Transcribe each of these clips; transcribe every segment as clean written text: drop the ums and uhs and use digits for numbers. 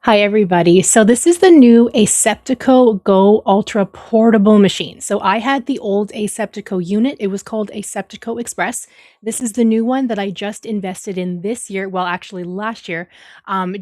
Hi, everybody. So this is the new Aseptico Go Ultra portable machine. So I had the old Aseptico unit. It was called Aseptico Express. This is the new one that I just invested in this year. Well, actually last year,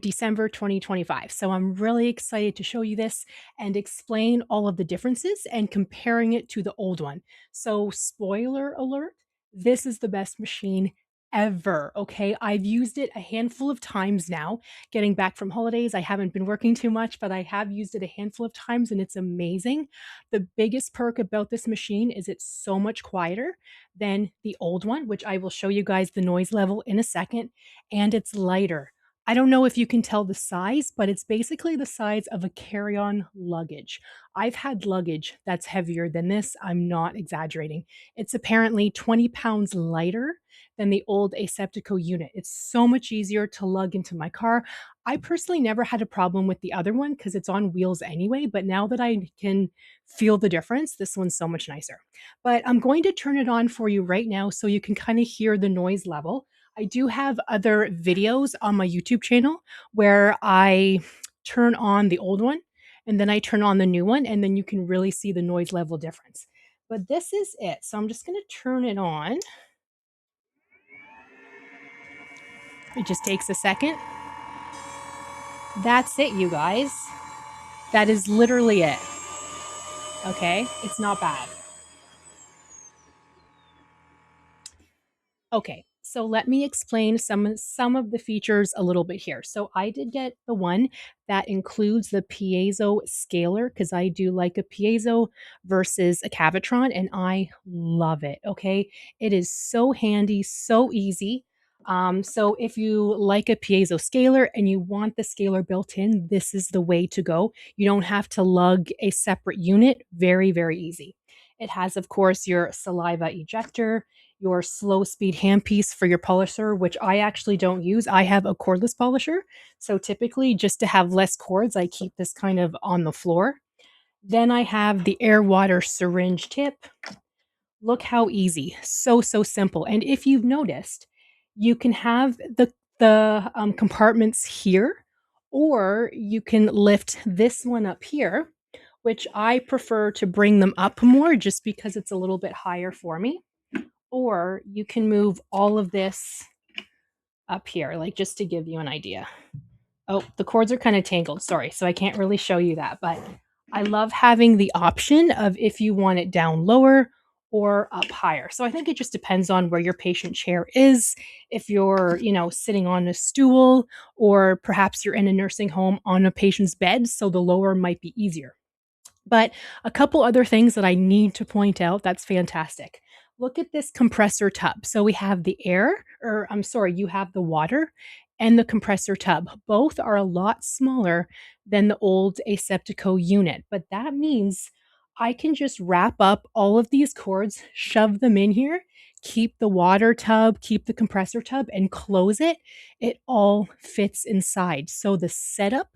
December 2025. So I'm really excited to show you this and explain all of the differences and comparing it to the old one. So spoiler alert, this is the best machine ever. Okay. I've used it a handful of times now getting back from holidays. I haven't been working too much, but I have used it a handful of times and it's amazing. The biggest perk about this machine is it's so much quieter than the old one, which I will show you guys the noise level in a second, and it's lighter. I don't know if you can tell the size, but it's basically the size of a carry on luggage. I've had luggage that's heavier than this. I'm not exaggerating. It's apparently 20 pounds lighter than the old Aseptico unit. It's so much easier to lug into my car. I personally never had a problem with the other one because it's on wheels anyway, but now that I can feel the difference, this one's so much nicer. But I'm going to turn it on for you right now so you can kind of hear the noise level. I do have other videos on my YouTube channel where I turn on the old one and then I turn on the new one, and then you can really see the noise level difference. But this is it. So I'm just going to turn it on. It just takes a second. That's it, you guys. That is literally it. Okay, it's not bad. Okay, so let me explain some of the features a little bit here. So I did get the one that includes the piezo scaler because I do like a piezo versus a Cavitron, and I love it. Okay, it is so handy, so easy. So if you like a piezo scaler and you want the scaler built in, this is the way to go. You don't have to lug a separate unit. Very, very easy. It has, of course, your saliva ejector, your slow speed handpiece for your polisher, which I actually don't use. I have a cordless polisher. So typically, just to have less cords, I keep this kind of on the floor. Then I have the air water syringe tip. Look how easy. So, so simple. And if you've noticed, you can have the compartments here, or you can lift this one up here, which I prefer to bring them up more just because it's a little bit higher for me, or you can move all of this up here, like just to give you an idea. Oh, the cords are kind of tangled. Sorry. So I can't really show you that, but I love having the option of if you want it down lower or up higher. So I think it just depends on where your patient chair is. If you're, sitting on a stool, or perhaps you're in a nursing home on a patient's bed, so the lower might be easier. But a couple other things that I need to point out that's fantastic. Look at this compressor tub. So we have the air, or I'm sorry, you have the water and the compressor tub. Both are a lot smaller than the old Aseptico unit, but that means I can just wrap up all of these cords, shove them in here, keep the water tub, keep the compressor tub, and close it. It all fits inside. So the setup,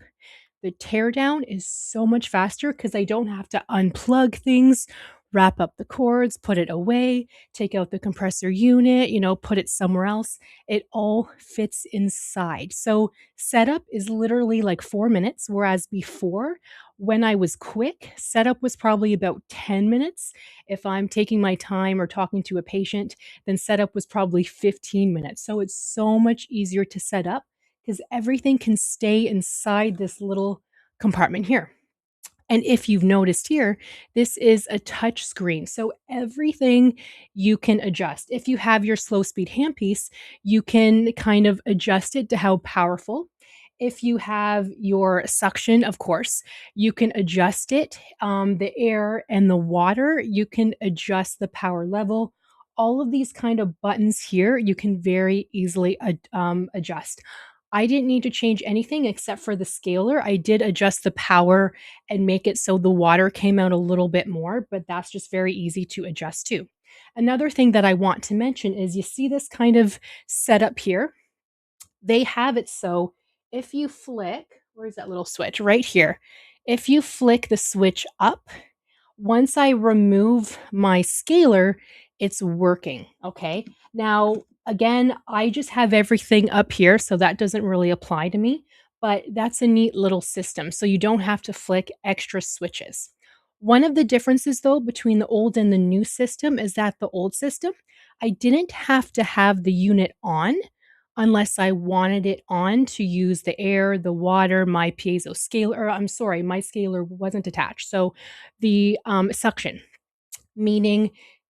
the teardown is so much faster because I don't have to unplug things, wrap up the cords, put it away, take out the compressor unit, put it somewhere else. It all fits inside. So setup is literally like 4 minutes, whereas before, when I was quick, setup was probably about 10 minutes. If I'm taking my time or talking to a patient, then setup was probably 15 minutes. So it's so much easier to set up because everything can stay inside this little compartment here. And if you've noticed here, this is a touch screen. So everything you can adjust. If you have your slow speed handpiece, you can kind of adjust it to how powerful. If you have your suction, of course, you can adjust it. The air and the water, you can adjust the power level. All of these kind of buttons here, you can very easily adjust. I didn't need to change anything except for the scaler. I did adjust the power and make it so the water came out a little bit more, but that's just very easy to adjust too. Another thing that I want to mention is you see this kind of setup here. They have it so if you flick, where's that little switch? Right here. If you flick the switch up, once I remove my scaler, it's working. Okay. Now, again, I just have everything up here, so that doesn't really apply to me. but that's a neat little system. So you don't have to flick extra switches. One of the differences, though, between the old and the new system is that the old system, I didn't have to have the unit on unless I wanted it on to use the air, the water, my piezo scaler. Or I'm sorry, my scaler wasn't attached. So the suction, meaning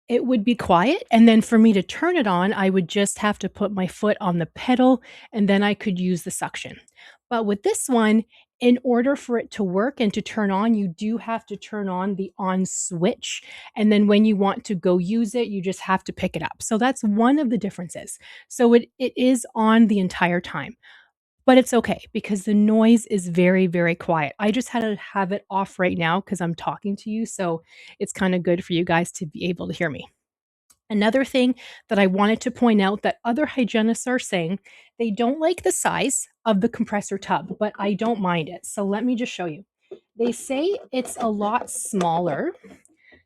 it would be quiet, and then for me to turn it on, I would just have to put my foot on the pedal, and then I could use the suction. But with this one, in order for it to work and to turn on, you do have to turn on the on switch, and then when you want to go use it, you just have to pick it up. So that's one of the differences. So it is on the entire time. But it's okay because the noise is very, very quiet. I just had to have it off right now because 'cause I'm talking to you, so it's kinda good for you guys to be able to hear me. Another thing that I wanted to point out that other hygienists are saying, they don't like the size of the compressor tub, but I don't mind it. So let me just show you. They say it's a lot smaller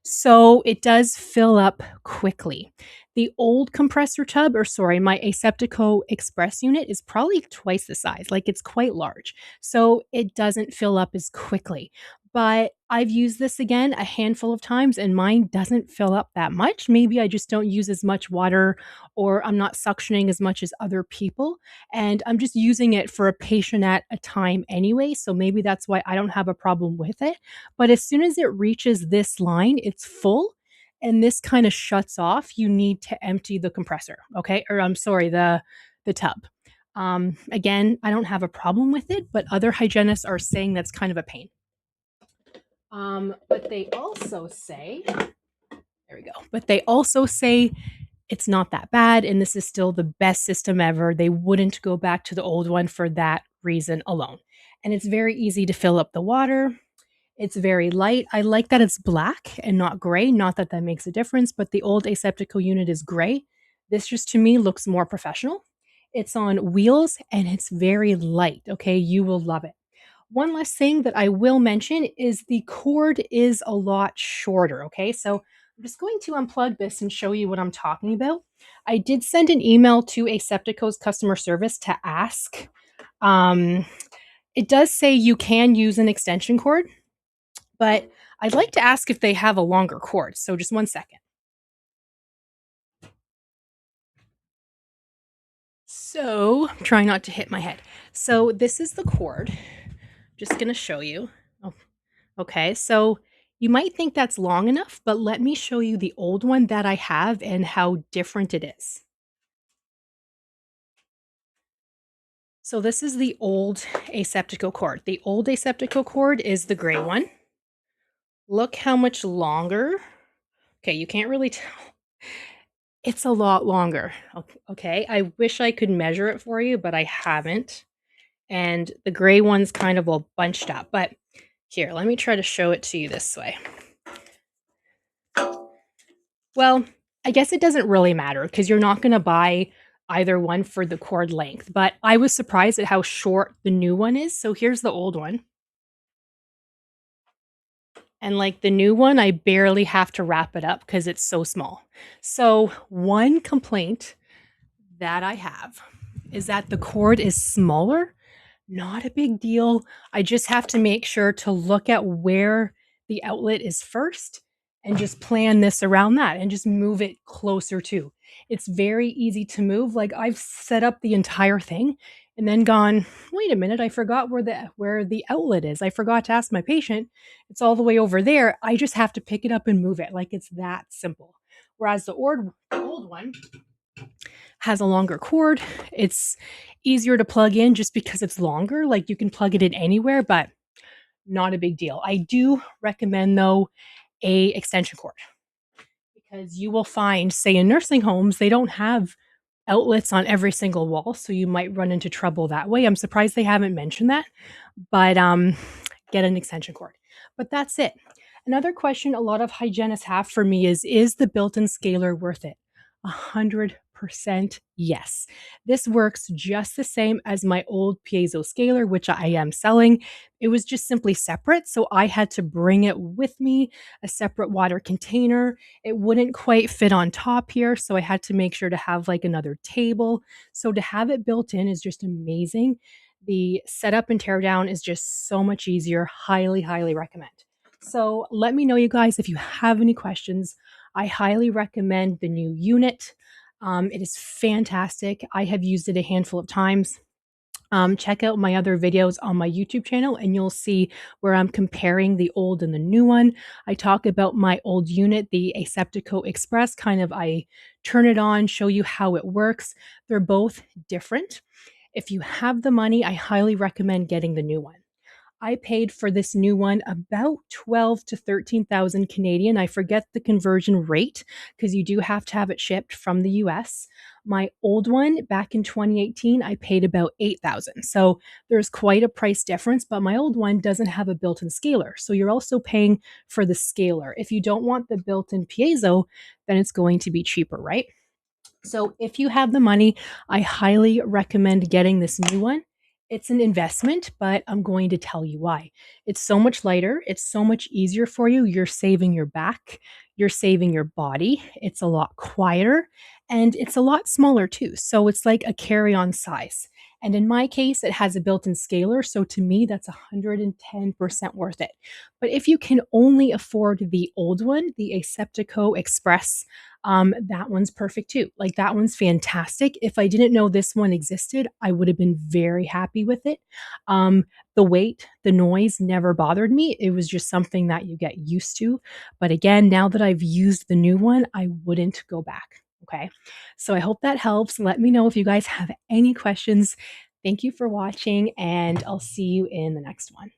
so it does fill up quickly. The old compressor tub, or sorry, my Aseptico Express unit is probably twice the size. Like it's quite large. So it doesn't fill up as quickly. But I've used this again a handful of times and mine doesn't fill up that much. Maybe I just don't use as much water or I'm not suctioning as much as other people. And I'm just using it for a patient at a time anyway. So maybe that's why I don't have a problem with it. But as soon as it reaches this line, it's full and this kind of shuts off. You need to empty the compressor, okay? Or I'm sorry, the tub. Again, I don't have a problem with it, but other hygienists are saying that's kind of a pain. But they also say, there we go. But they also say it's not that bad and this is still the best system ever. They wouldn't go back to the old one for that reason alone. And it's very easy to fill up the water. It's very light. I like that it's black and not gray. Not that that makes a difference, but the old Aseptico unit is gray. This just to me looks more professional. It's on wheels and it's very light. Okay, you will love it. One last thing that I will mention is the cord is a lot shorter. Okay, so I'm just going to unplug this and show you what I'm talking about. I did send an email to Aseptico's customer service to ask. Um, it does say you can use an extension cord, but I'd like to ask if they have a longer cord. So just one second. So I'm trying not to hit my head. So this is the cord. Just going to show you. Oh, okay. So you might think that's long enough, but let me show you the old one that I have and how different it is. So this is the old Aseptico cord. The old Aseptico cord is the gray one. Look how much longer. Okay, you can't really tell. It's a lot longer. Okay, I wish I could measure it for you, but I haven't. And the gray one's kind of all bunched up. But here, let me try to show it to you this way. Well, I guess it doesn't really matter because you're not going to buy either one for the cord length. But I was surprised at how short the new one is. So here's the old one. And like the new one, I barely have to wrap it up because it's so small. So one complaint that I have is that the cord is smaller. Not a big deal. I just have to make sure to look at where the outlet is first and just plan this around that and just move it closer to. It's very easy to move. Like I've set up the entire thing and then gone, wait a minute, I forgot where the outlet is. I forgot to ask my patient. It's all the way over there. I just have to pick it up and move it. Like it's that simple. Whereas the old one has a longer cord. It's easier to plug in just because it's longer. Like you can plug it in anywhere, but not a big deal. I do recommend though a extension cord because you will find, say in nursing homes, they don't have outlets on every single wall, so you might run into trouble that way. I'm surprised they haven't mentioned that, but get an extension cord. But that's it. Another question a lot of hygienists have for me is the built-in scaler worth it? 100% yes. This works just the same as my old piezo scaler, which I am selling. It was just simply separate, so I had to bring it with me, a separate water container. It wouldn't quite fit on top here, so I had to make sure to have like another table. So to have it built in is just amazing. The setup and teardown is just so much easier. Highly, highly recommend. So let me know, you guys, if you have any questions. I highly recommend the new unit. It is fantastic. I have used it a handful of times. Check out my other videos on my YouTube channel and you'll see where I'm comparing the old and the new one. I talk about my old unit, the Aseptico Express, kind of I turn it on, show you how it works. They're both different. If you have the money, I highly recommend getting the new one. I paid for this new one about 12 to 13,000 Canadian. I forget the conversion rate because you do have to have it shipped from the US. My old one back in 2018, I paid about 8,000. So there's quite a price difference, but my old one doesn't have a built-in scaler. So you're also paying for the scaler. If you don't want the built-in piezo, then it's going to be cheaper, right? So if you have the money, I highly recommend getting this new one. It's an investment, but I'm going to tell you why. It's so much lighter, it's so much easier for you. You're saving your back, you're saving your body. It's a lot quieter and it's a lot smaller too. So it's like a carry-on size. And in my case, it has a built-in scaler, so to me that's 110% worth it. But if you can only afford the old one, the Aseptico Express, that one's perfect too. Like that one's fantastic. If I didn't know this one existed, I would have been very happy with it. The weight, the noise never bothered me. It was just something that you get used to. But again, now that I've used the new one, I wouldn't go back. Okay. So I hope that helps. Let me know if you guys have any questions. Thank you for watching, and I'll see you in the next one.